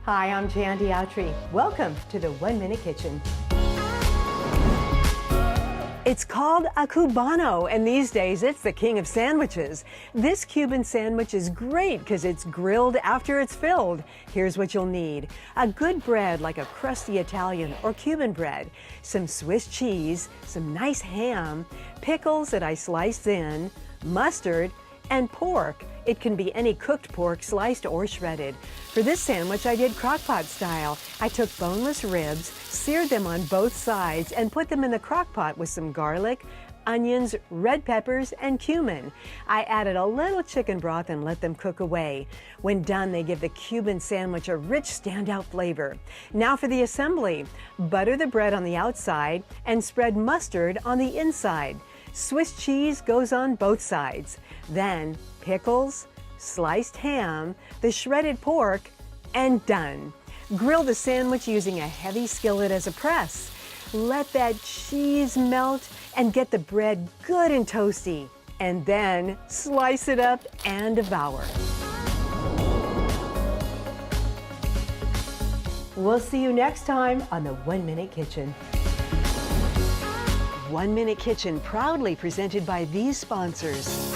Hi, I'm Jandy Outry. Welcome to the 1 Minute Kitchen. It's called a Cubano, and these days it's the king of sandwiches. This Cuban sandwich is great because it's grilled after it's filled. Here's what you'll need. A good bread like a crusty Italian or Cuban bread, some Swiss cheese, some nice ham, pickles that I sliced thin, mustard, and pork. It can be any cooked pork, sliced or shredded. For this sandwich, I did crockpot style. I took boneless ribs, seared them on both sides, and put them in the crockpot with some garlic, onions, red peppers, and cumin. I added a little chicken broth and let them cook away. When done, they give the Cuban sandwich a rich, standout flavor. Now for the assembly. Butter the bread on the outside and spread mustard on the inside. Swiss cheese goes on both sides. Then pickles, sliced ham, the shredded pork, and done. Grill the sandwich using a heavy skillet as a press. Let that cheese melt and get the bread good and toasty. And then slice it up and devour. We'll see you next time on the 1 Minute Kitchen. 1 Minute Kitchen proudly presented by these sponsors.